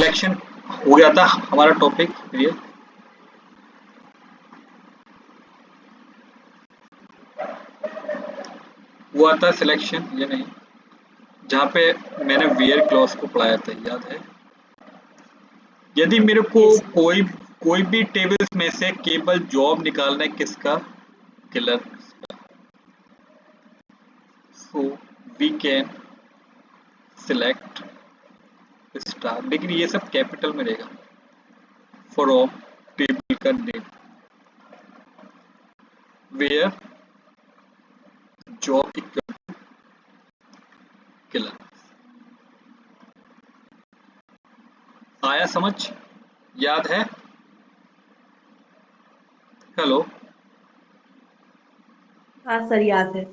Selection हो गया था हमारा टॉपिक क्लियर। हुआ था सिलेक्शन या नहीं, जहाँ पे मैंने वेयर क्लॉज को पढ़ाया था, याद है? यदि मेरे को यस कोई भी टेबल्स में से केवल जॉब निकालना है किसका, clerk, so we can select star, लेकिन ये सब कैपिटल में रहेगा। फ्रॉम टेबल का name where job equal clerk. आया समझ? याद है? हेलो? हाँ सर याद है।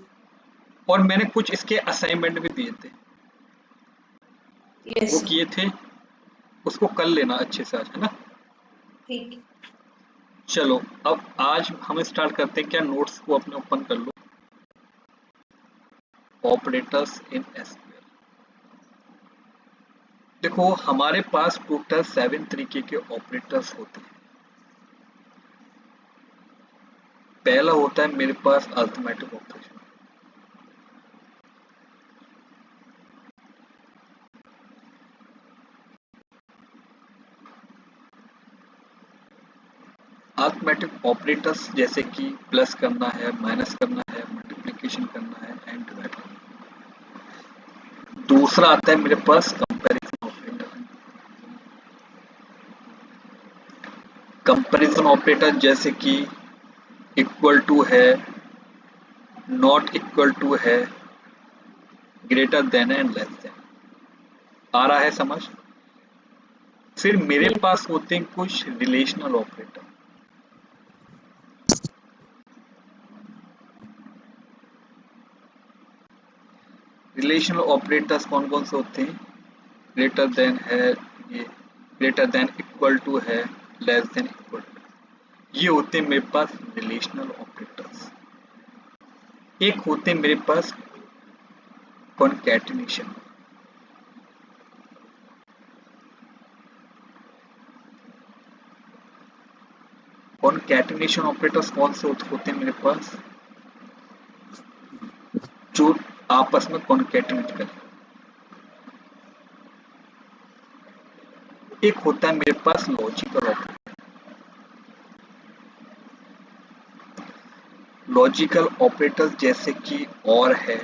और मैंने कुछ इसके असाइनमेंट भी दिए थे, यस वो सर किए थे, उसको कर लेना अच्छे से आज, है ना? ठीक है। चलो अब आज हम स्टार्ट करते हैं। क्या नोट्स को अपने ओपन कर लो। Operators in SQL. देखो हमारे पास टोटल 7 तरीके के ऑपरेटर्स होते हैं। पहला होता है मेरे पास अरिथमेटिक ऑपरेशन। अरिथमेटिक ऑपरेटर्स जैसे कि प्लस करना है, माइनस करना है, मल्टीप्लिकेशन करना है एंड डिवाइड करना है। दूसरा आता है मेरे पास कंपैरिजन ऑपरेटर। कंपैरिजन ऑपरेटर जैसे कि इक्वल टू है, नॉट इक्वल टू है, greater than and less than. आ रहा है समझ? फिर मेरे यस पास होते हैं कुछ रिलेशनल ऑपरेटर। रिलेशनल ऑपरेटर्स कौन कौन से होते हैं? ग्रेटर देन है, ये ग्रेटर देन इक्वल टू है, लेस देन इक्वल टू, ये होते हैं मेरे पास रिलेशनल ऑपरेटर्स। एक होते हैं मेरे पास कॉन्कैटिनेशन। कॉन्कैटिनेशन ऑपरेटर्स कौन से होते हैं मेरे पास? जो आपस में कॉन्कैटिनेट करें। एक होता है मेरे पास लॉजिकल ऑपरेटर। लॉजिकल ऑपरेटर्स जैसे कि और है,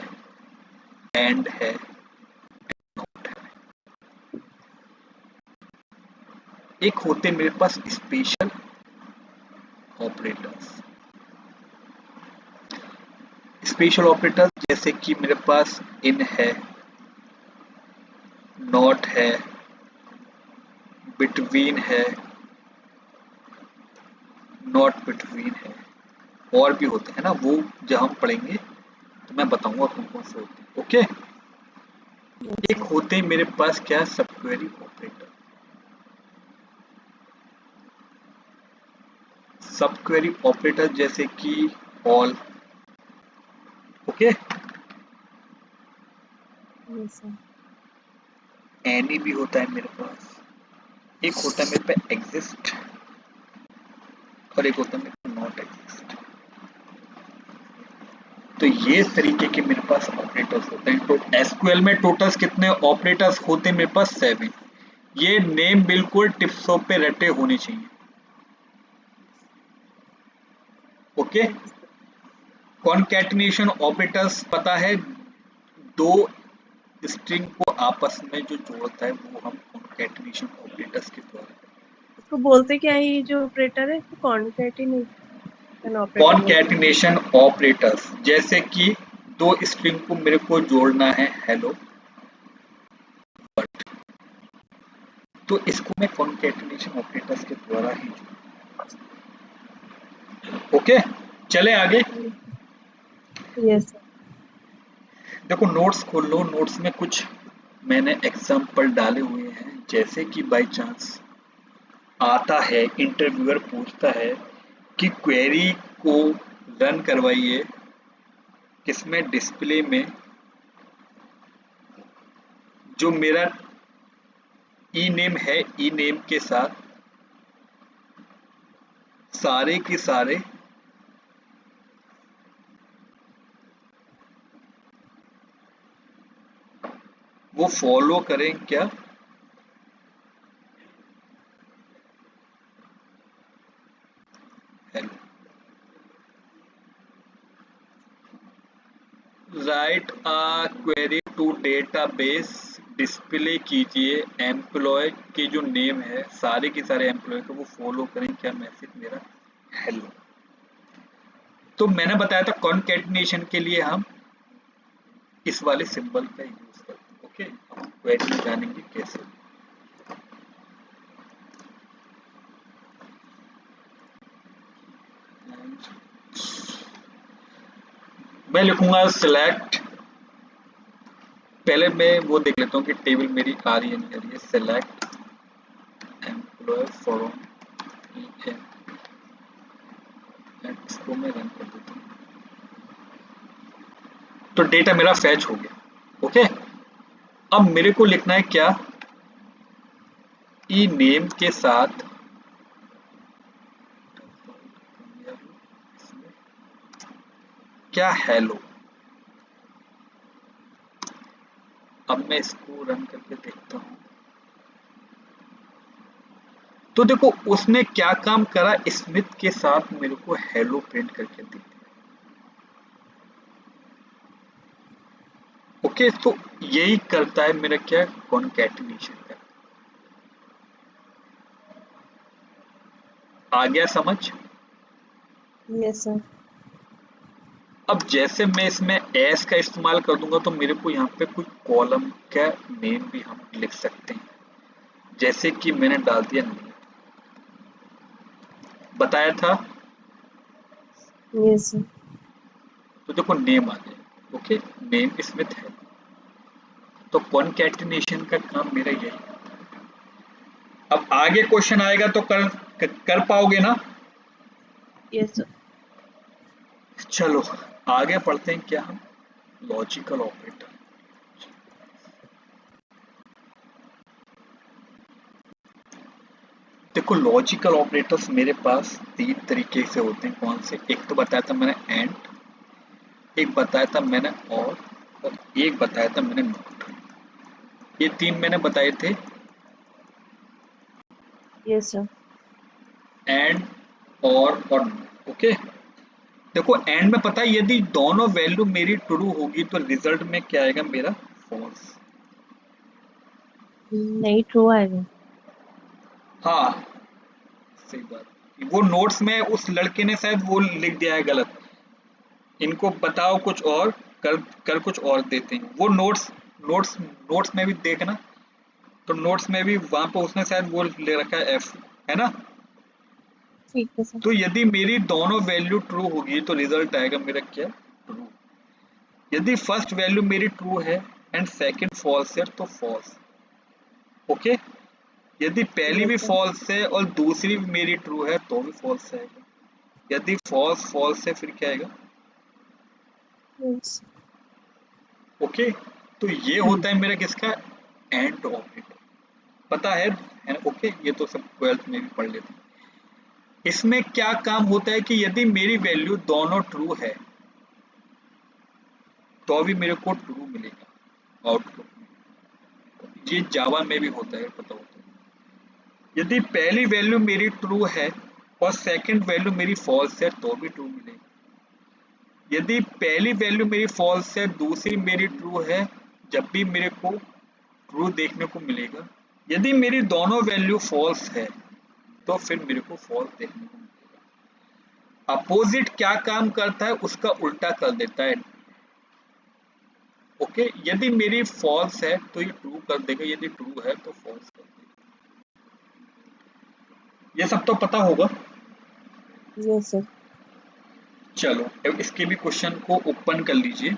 एंड है, नॉट है। एक होते हैं मेरे पास स्पेशल ऑपरेटर्स। स्पेशल ऑपरेटर्स जैसे कि मेरे पास इन है, नॉट है, बिटवीन है, नॉट बिटवीन है, और भी होते हैं ना, वो जब हम पढ़ेंगे तो मैं बताऊंगा कौन कौन से होते हैं। ओके? एक सर होते हैं मेरे पास क्या, सबक्वेरी ऑपरेटर। सबक्वेरी ऑपरेटर जैसे कि all. Okay? Yes sir any भी होता है मेरे पास। एक होता है मेरे पास एग्जिस्ट और एक होता है मेरे पास नॉट एग्जिस्ट। तो ये तरीके के मेरे पास ऑपरेटर्स होते हैं। तो एसक्यूएल में टोटल्स कितने ऑपरेटर्स होते हैं मेरे पास? 7। ये नेम बिल्कुल टिप्सों पे रटे होने चाहिए। Okay? Okay sir concatenation operators पता है, दो स्ट्रिंग को आपस में जो जोड़ता है वो हम कॉन्कैटिनेशन ऑपरेटर्स के द्वारा। इसको बोलते क्या है, ये जो ऑपरेटर है इसको कॉन्कैटिनेशन ऑपरेटर बोलते हैं। कॉन्कैटिनेशन ऑपरेटर्स जैसे कि दो स्ट्रिंग को मेरे को जोड़ना है, हेलो बट, तो इसको मैं कॉन्कैटिनेशन ऑपरेटर्स के द्वारा ही जोड़ूं। ओके? चले आगे। यस सर देखो नोट्स खोल लो, नोट्स में कुछ मैंने एग्जाम्पल डाले हुए हैं। जैसे कि बाय चांस आता है, इंटरव्यूअर पूछता है कि क्वेरी को रन करवाइए किसमें, डिस्प्ले में, जो मेरा ई नेम है, ई नेम के साथ सारे के सारे वो फॉलो करें क्या? Hello. Write a query to database, display कीजिए एम्प्लॉय के जो नेम है, सारे के सारे एम्प्लॉय को वो फॉलो करें क्या मैसेज मेरा हेलो। तो मैंने बताया था कॉन्कैटिनेशन के लिए हम इस वाले सिंबल का यूज करते हैं। ओके, अब क्वेरी में जानेंगे कैसे। मैं लिखूंगा सिलेक्ट, पहले मैं वो देख लेता हूँ कि टेबल मेरी आ रही है नहीं आ रही है। सिलेक्ट एम्प्लॉय फ्रॉम इसको मैं रन कर देता हूँ। तो डेटा मेरा फैच हो गया। ओके, अब मेरे को लिखना है क्या, ई नेम के साथ क्या हेलो। अब मैं इसको रन करके देखता हूँ। तो देखो उसने क्या काम करा, स्मिथ के साथ मेरे को हेलो प्रिंट करके दे दिया। ओके, तो यही करता है मेरा क्या, कॉन्कैटिनेशन का। आ गया समझ? Yes sir. अब जैसे मैं इसमें एस का इस्तेमाल कर दूंगा तो मेरे को यहाँ पे कोई कॉलम का नेम भी हम लिख सकते हैं, जैसे कि मैंने डाल दिया नेम, बताया था। Yes sir. तो देखो नेम आ गया। ओके, नेम स्मिथ है। तो कॉन्कैटिनेशन का काम मेरा यही है। अब आगे क्वेश्चन आएगा तो कर पाओगे ना? Yes sir. चलो आगे पढ़ते हैं क्या हम, लॉजिकल ऑपरेटर। देखो लॉजिकल ऑपरेटर्स मेरे पास तीन तरीके से होते हैं। कौन से? एक तो बताया था मैंने एंड, एक बताया था मैंने और एक बताया था मैंने नॉट। ये तीन मैंने बताए थे, यस सर। एंड और नॉट। ओके, देखो एंड में पता है यदि दोनों वैल्यू मेरी ट्रू होगी तो रिजल्ट में क्या आएगा मेरा, फॉल्स। नहीं, ट्रू आएगा। हाँ सही बात। वो नोट्स में उस लड़के ने शायद वो लिख दिया है गलत, इनको बताओ कुछ और, कर कर कुछ और देते हैं। वो नोट्स नोट्स नोट्स में भी देखना, तो नोट्स में भी वहां पे उसने शायद वो ले रखा है एफ, है ना। ठीक है सर। तो यदि मेरी दोनों वैल्यू ट्रू होगी तो रिजल्ट आएगा मेरा क्या, ट्रू। यदि फर्स्ट वैल्यू मेरी ट्रू है एंड सेकंड फॉल्स है तो फॉल्स। ओके, यदि पहली भी यस सर। फॉल्स है और दूसरी भी मेरी ट्रू है तो भी फॉल्स आएगा। यदि फॉल्स फॉल्स है फिर क्या आएगा। यस। ओके, तो ये होता है मेरा किसका, एंड ऑपरेटर। पता है ना? ओके, ये तो सब 12th में भी पढ़ लेते हैं। इसमें क्या काम होता है कि यदि मेरी वैल्यू दोनों ट्रू है तो भी मेरे को ट्रू मिलेगा आउटपुट में। ये जावा में भी होता है, पता होता है। यदि पहली वैल्यू मेरी ट्रू है और सेकंड वैल्यू मेरी फॉल्स है तो भी ट्रू मिलेगा। यदि पहली वैल्यू मेरी फॉल्स है, दूसरी मेरी ट्रू है, जब भी मेरे को ट्रू देखने को मिलेगा। यदि मेरी दोनों वैल्यू फॉल्स है तो फिर मेरे को फॉल्स देखने को मिलेगा। अपोजिट क्या काम करता है, उसका उल्टा कर देता है। ओके, यदि मेरी फॉल्स है तो ये ट्रू कर देगा, यदि ट्रू है तो फॉल्स कर देगा। ये सब तो पता होगा। Yes sir. चलो अब इसके भी क्वेश्चन को ओपन कर लीजिए,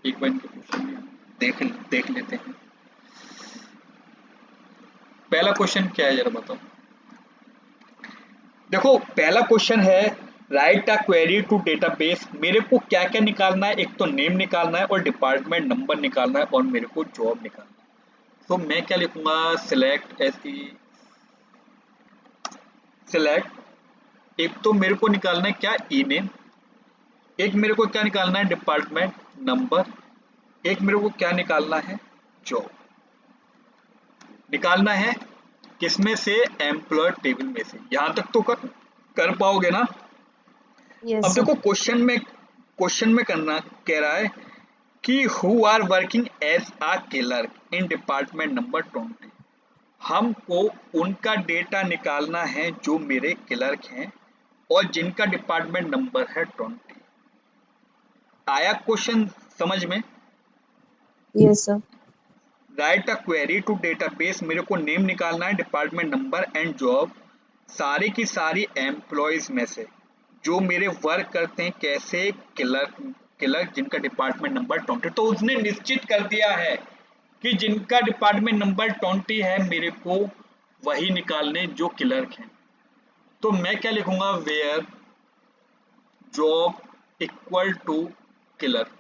एक बार इनके क्वेश्चन भी देख देख लेते हैं। पहला क्वेश्चन क्या है जरा बताओ। देखो पहला क्वेश्चन है write a query to database. मेरे को क्या क्या निकालना है, एक तो नेम निकालना है और डिपार्टमेंट नंबर निकालना है और मेरे को जॉब निकालना है। तो मैं क्या लिखूंगा, सिलेक्ट सिलेक्ट, एक तो मेरे को निकालना है क्या, ईमेल, एक मेरे को क्या निकालना है, डिपार्टमेंट नंबर, एक मेरे को क्या निकालना है, जॉब निकालना है, किसमें से, एम्प्लॉय टेबल में से। यहां तक तो कर पाओगे ना। अब यस सर। देखो क्वेश्चन में करना कह रहा है कि who are working as a clerk in department number 20। हमको उनका डेटा निकालना है जो मेरे क्लर्क हैं और जिनका डिपार्टमेंट नंबर है 20। आया क्वेश्चन समझ में। Yes sir. Write a query to database, मेरे को नेम निकालना है, डिपार्टमेंट नंबर एंड जॉब, सारी की सारी एम्प्लॉयज में से जो मेरे वर्क करते हैं, कैसे, क्लर्क क्लर्क जिनका डिपार्टमेंट नंबर 20। तो उसने निश्चित कर दिया है कि जिनका डिपार्टमेंट नंबर 20 है मेरे को वही निकालने जो क्लर्क हैं। तो मैं क्या लिखूंगा, where job equal to clerk.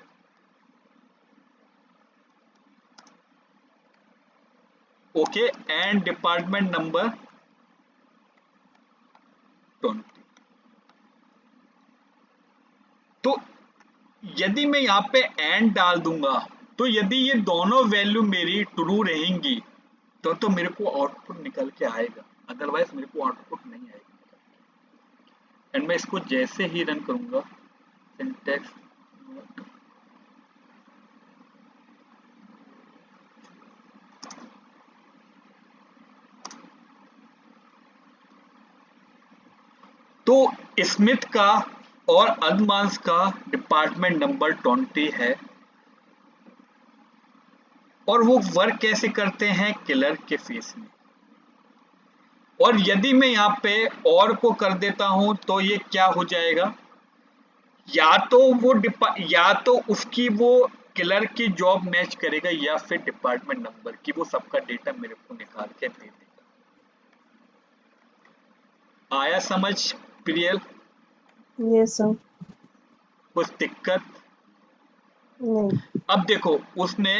Okay, and department number 20। तो यदि मैं यहाँ पे एंड डाल दूंगा, तो यदि ये दोनों वैल्यू मेरी ट्रू रहेंगी तो मेरे को आउटपुट निकल के आएगा, अदरवाइज मेरे को आउटपुट नहीं आएगा। एंड मैं इसको जैसे ही रन करूंगा, सिंटैक्स तो स्मिथ का और अदमांस का डिपार्टमेंट नंबर 20 है और वो वर्क कैसे करते हैं, क्लर्क के फेस में। और यदि मैं यहाँ पे और को कर देता हूं तो ये क्या हो जाएगा, या तो उसकी वो क्लर्क की जॉब मैच करेगा या फिर डिपार्टमेंट नंबर की, वो सबका डेटा मेरे को निकाल के दे देगा। आया समझ प्रियल, यस सर। कुछ दिक्कत। नहीं। अब देखो उसने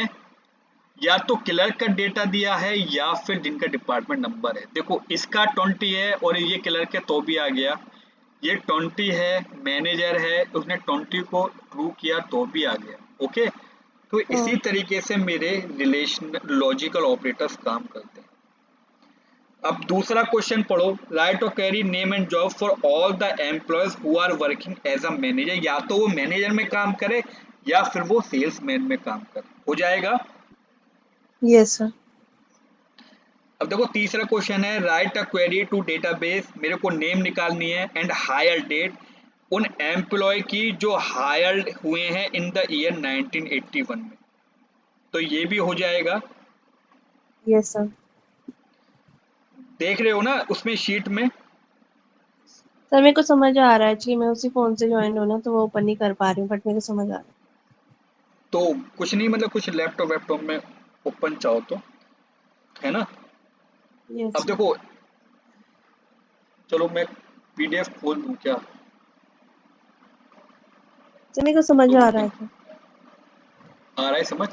या तो क्लर्क का डेटा दिया है या फिर जिनका डिपार्टमेंट नंबर है। देखो इसका 20 है और ये क्लर्क है तो भी आ गया, ये 20 है, मैनेजर है, उसने 20 को ट्रू किया तो भी आ गया। ओके, तो इसी तरीके से मेरे रिलेशन लॉजिकल ऑपरेटर्स काम करते हैं। अब दूसरा क्वेश्चन पढ़ो, write a query name and job for all the employees who are working as a manager. या तो वो मैनेजर में काम करे या फिर वो सेल्समैन में काम करे, हो जाएगा। Yes sir. अब देखो तीसरा क्वेश्चन है, write a query to database, मेरे को नेम निकालनी है एंड हायर डेट उन एम्प्लॉय की जो हायर्ड हुए हैं इन द ईयर 1981 में। तो ये भी हो जाएगा, यस सर। देख रहे हो ना उसमें शीट में। सर मेरे को समझ आ रहा है, एक्चुअली मैं उसी फोन से ज्वाइन हूँ ना, तो वो ओपन नहीं कर पा रही हूँ, बट मेरे को समझ आ रहा तो कुछ नहीं, मतलब कुछ लैपटॉप में ओपन चाहो तो, है ना। है। यस अब सर। देखो चलो मैं पीडीएफ खोल दूं क्या, सर मेरे को समझ तो आ रुक रहा है जाओ। सर। आ रहा है समझ,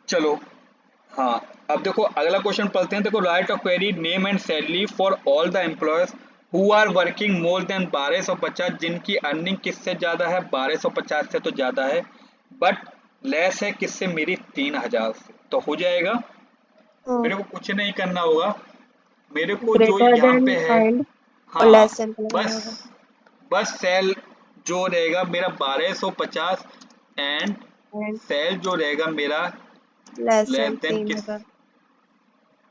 चलो। हाँ, अब देखो अगला क्वेश्चन पढ़ते हैं। देखो write a query name and salary for all the employees who are working more than 1250, जिनकी अर्निंग किससे ज्यादा है, 1250 से तो ज्यादा है, बट लेस है किससे, मेरी 3000 से। तो हो जाएगा, मेरे को कुछ नहीं करना होगा, मेरे को जो ग्रेटर यहाँ देन पे है, एंड और हाँ, लेस देन का लगाना बस होगा। बस सेल जो रहेगा मेरा 1250 एंड एंड सेल जो रहेगा मेरा लेस लेस देन देन किस, 3000।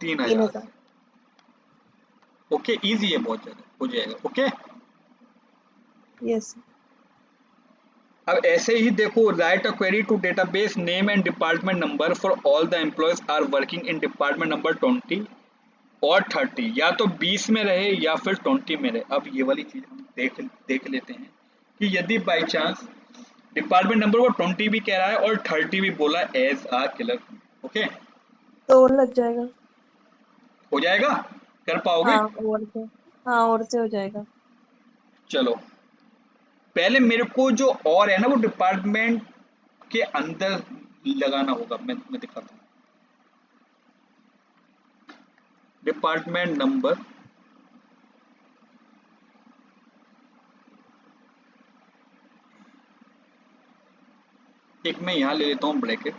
3000 3000। से। ओके, इजी है, बहुत ज्यादा हो जाएगा। Okay, yes. अब ऐसे ही देखो, write a query to database name and department number for all the employees are working in department number 20 और 30, या तो 20 में रहे या फिर 20 में रहे। अब ये वाली चीज हम देख लेते हैं कि यदि बाई चांस डिपार्टमेंट नंबर वो 20 भी कह रहा है और 30 भी बोला एज आ क्लर्क। ओके, तो और लग जाएगा। हो जाएगा, कर पाओगे। हाँ और से। हाँ और से हो जाएगा। चलो पहले मेरे को जो और है ना वो डिपार्टमेंट के अंदर लगाना होगा, मैं दिखाता हूँ। डिपार्टमेंट नंबर एक मैं यहाँ ले लेता हूँ ब्रैकेट,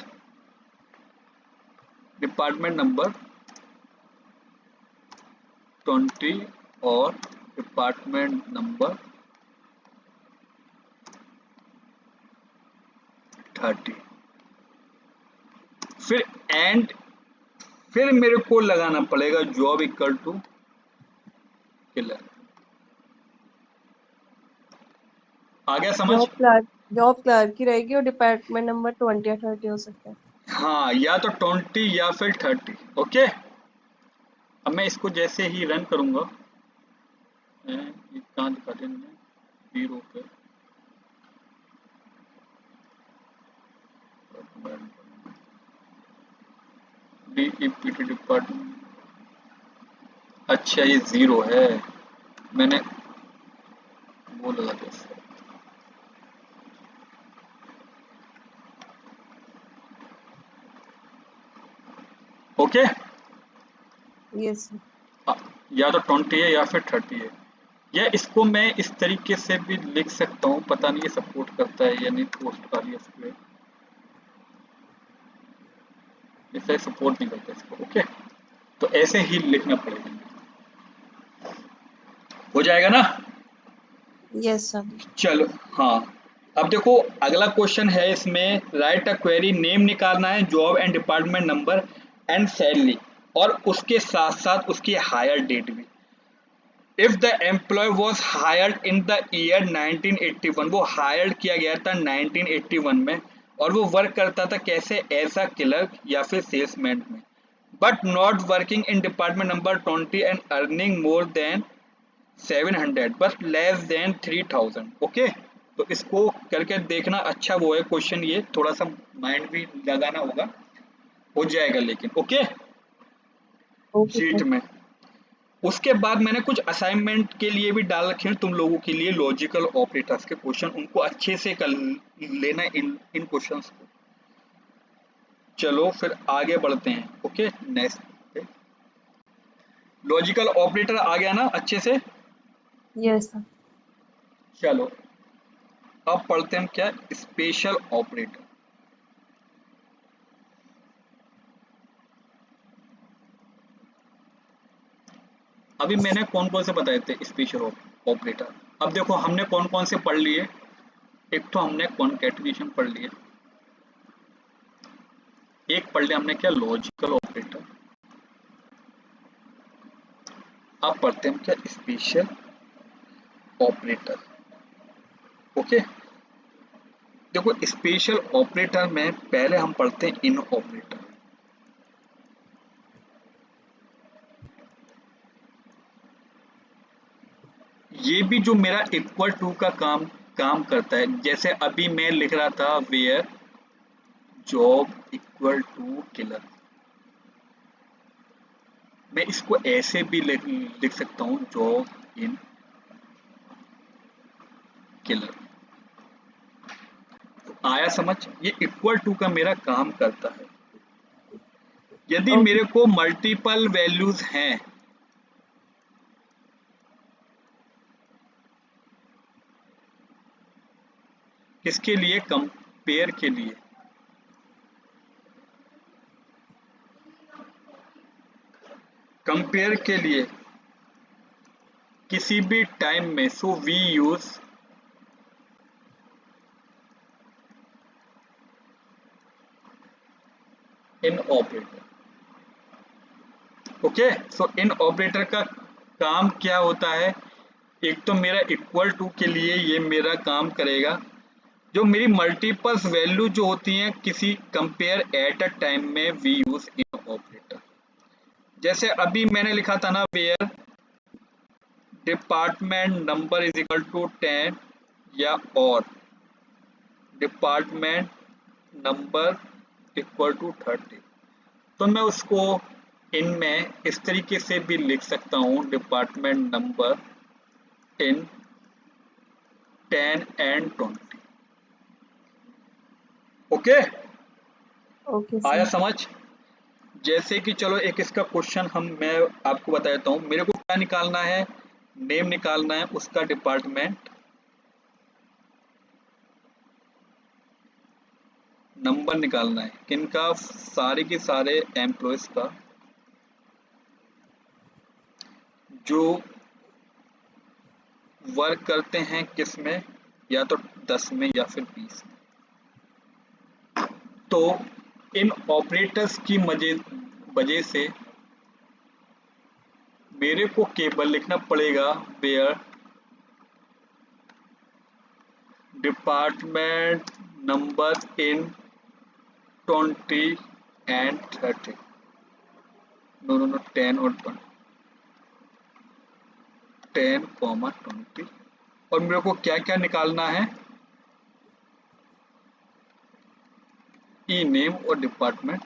डिपार्टमेंट नंबर 20 और डिपार्टमेंट नंबर 30। फिर एंड, फिर मेरे को लगाना पड़ेगा जॉब इक्वल टू किलर। आ गया समझ? जॉब क्लर्क की रहेगी और डिपार्टमेंट नंबर 20 या 30 हो सकता है। हाँ, या तो 20 या फिर 30। ओके, अब मैं इसको जैसे ही रन करूंगा, ये कहाँ दिखाते हैं 0 पे, डीईपीटी डिपार्टमेंट, अच्छा ये 0 है, मैंने वो लगा दिया। Okay, yes. या तो 20 है या फिर 30 है, या इसको मैं इस तरीके से भी लिख सकता हूँ, पता नहीं ये सपोर्ट करता है या नहीं, पोस्ट वाली स्क्वेयर इसे सपोर्ट नहीं करता इसको। ओके, तो ऐसे ही लिखना पड़ेगा, हो जाएगा ना? Yes sir. चलो हाँ, अब देखो अगला क्वेश्चन है इसमें, राइट अ क्वेरी, नेम निकालना है, job and department number and salary, और उसके साथ साथ उसकी हायर डेट भी। If the employee was hired in the year 1981, वो हायर्ड किया गया था 1981 में, और वो वर्क करता था कैसे, ऐसा क्लर्क या फिर सेल्समैन में, but not working in department number 20 and earning more than 700 but less than 3000। Okay, तो इसको करके देखना, अच्छा वो है क्वेश्चन, ये थोड़ा सा माइंड भी लगाना होगा, हो जाएगा लेकिन। Okay, okay sheet sir. में। उसके बाद मैंने कुछ असाइनमेंट के लिए भी डाल रखे हैं तुम लोगों के लिए, लॉजिकल ऑपरेटर्स के क्वेश्चन, उनको अच्छे से कर लेना इन क्वेश्चंस को। चलो फिर आगे बढ़ते हैं। ओके, नेक्स्ट, लॉजिकल ऑपरेटर आ गया ना अच्छे से? Yes sir. चलो अब पढ़ते हैं क्या, स्पेशल ऑपरेटर। अभी मैंने कौन कौन से बताए थे स्पेशल ऑपरेटर, अब देखो हमने कौन कौन से पढ़ लिए। एक तो हमने कॉन्कैटिनेशन पढ़ लिया, एक पढ़ लिया हमने क्या, लॉजिकल ऑपरेटर। अब पढ़ते हैं क्या, स्पेशल ऑपरेटर। ओके, देखो स्पेशल ऑपरेटर में पहले हम पढ़ते हैं इन ऑपरेटर। ये भी जो मेरा इक्वल टू का काम काम करता है, जैसे अभी मैं लिख रहा था where job equal to killer, मैं इसको ऐसे भी लिख सकता हूँ, जॉब इन किलर। तो आया समझ, ये इक्वल टू का मेरा काम करता है। यदि ओके। मेरे को मल्टीपल वैल्यूज हैं, किसके लिए, कंपेयर के लिए, कंपेयर के लिए किसी भी टाइम में, so we use in operator. Okay, so in operator का काम क्या होता है, एक तो मेरा इक्वल टू के लिए ये मेरा काम करेगा, जो मेरी मल्टीपल्स वैल्यू जो होती हैं किसी कंपेयर एट अ टाइम में, वी यूज इन ऑपरेटर। जैसे अभी मैंने लिखा था ना, where department number is equal to 10, या और डिपार्टमेंट नंबर इक्वल टू 30, तो मैं उसको इनमें इस तरीके से भी लिख सकता हूँ, department number in 10 and 20। Okay, okay आया सर। समझ? जैसे कि चलो एक इसका क्वेश्चन मैं आपको बता देता हूँ। मेरे को क्या निकालना है, नेम निकालना है, उसका डिपार्टमेंट, नंबर निकालना है, किनका, सारे के सारे एम्प्लॉयज का जो वर्क करते हैं किस में, या तो 10 में या फिर 20 में। तो इन ऑपरेटर्स की वजह से मेरे को केवल लिखना पड़ेगा where department number in 20 and 30, no 10 और 10, 20। और मेरे को क्या क्या निकालना है, ई नेम और डिपार्टमेंट।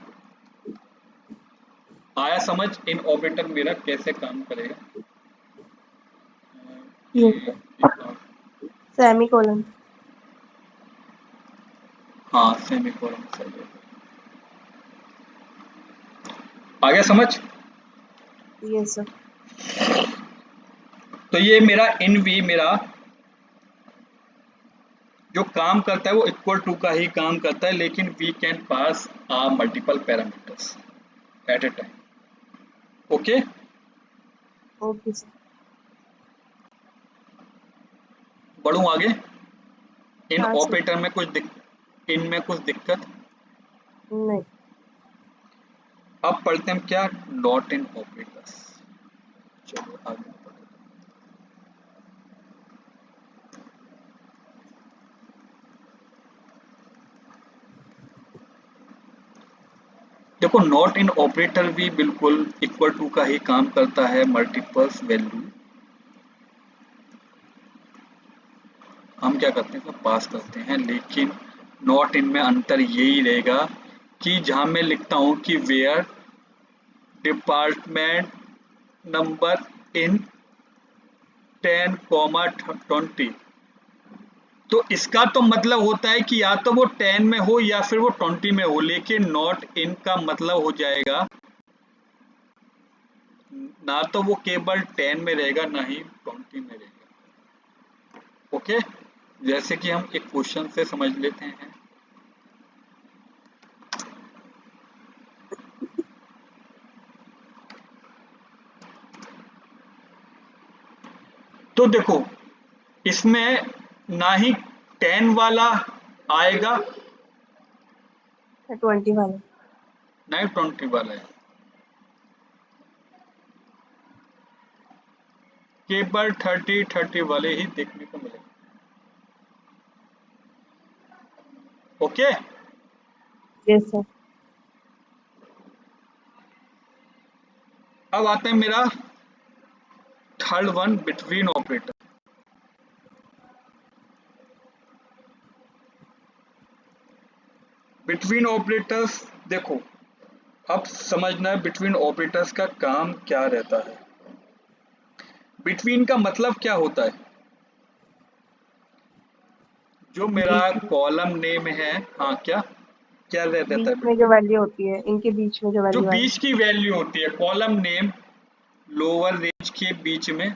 आया समझ इन ऑपरेटर मेरा कैसे काम करेगा? ये सेमीकोलन। हाँ सेमीकोलन सही है। आ गया समझ? ये सर। तो ये मेरा इन वी मेरा जो काम करता है वो इक्वल टू का ही काम करता है, लेकिन we can pass multiple parameters at a time. Okay, okay sir. बढ़ूं आगे? इन हाँ सर। ऑपरेटर में इनमें कुछ दिक्कत? नहीं। अब पढ़ते हैं क्या, नॉट इन ऑपरेटर्स। चलो आगे बढ़ते हैं। देखो नॉट इन ऑपरेटर भी बिल्कुल इक्वल टू का ही काम करता है, मल्टीपल्स वैल्यू हम क्या करते हैं, पास करते हैं। लेकिन नॉट इन में अंतर यही रहेगा कि जहां मैं लिखता हूं कि वेयर डिपार्टमेंट नंबर इन 10, 20, तो इसका तो मतलब होता है कि या तो वो 10 में हो या फिर वो 20 में हो, लेकिन नॉट इन का मतलब हो जाएगा ना तो वो केवल 10 में रहेगा ना ही 20 में रहेगा। ओके, जैसे कि हम एक क्वेश्चन से समझ लेते हैं। तो देखो इसमें ना ही 10 वाला आएगा 20 वाला। ना ही 20 वाला है, केवल 30 वाले ही देखने को मिलेंगे। Okay, yes sir. अब आता है मेरा third one, between operator. Between operators देखो, अब समझना है बिटवीन ऑपरेटर्स का काम क्या रहता है। बिटवीन का मतलब क्या होता है, जो मेरा बीच में। कॉलम नेम है, हाँ क्या क्या रहता बीच है में जो बिटवीन, वैल्यू होती है, इनके बीच में जो जो वैल्यू बीच आएगी। की वैल्यू होती है, कॉलम नेम लोअर रेंज के बीच में,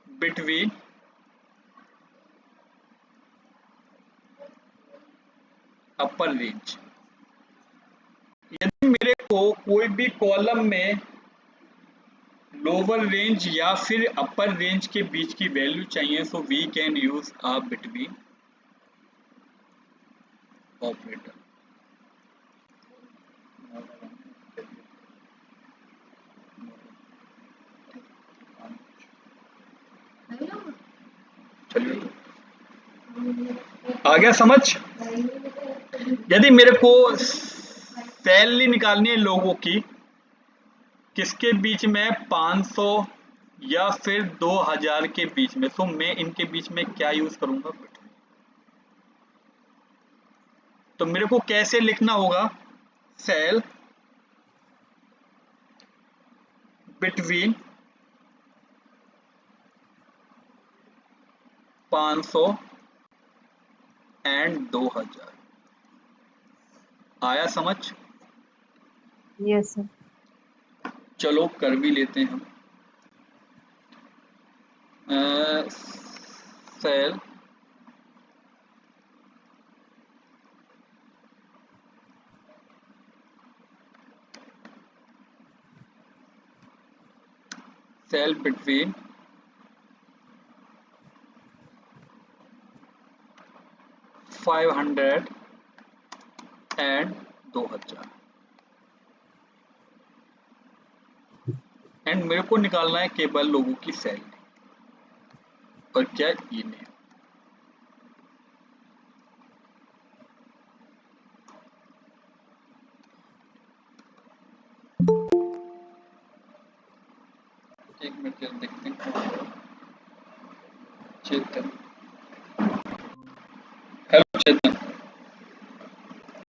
बिटवीन अपर रेंज। यदि मेरे को कोई भी कॉलम में लोअर रेंज या फिर अपर रेंज के बीच की वैल्यू चाहिए, so we can use a between operator. चलिए आ गया समझ? यदि मेरे को सैलरी निकालनी है लोगों की, किसके बीच में, 500 या फिर 2000 के बीच में, तो मैं इनके बीच में क्या यूज करूंगा, तो मेरे को कैसे लिखना होगा, सेल बिटवीन 500 एंड 2000। आया समझ? Yes sir. चलो कर भी लेते हैं हम। Sale sale between 500 and 2000 and मेरे को निकालना है केवल लोगों की सैलरी और क्या ईमेल। एक मिनट जरा देखते हैं। चेतन, हेलो चेतन।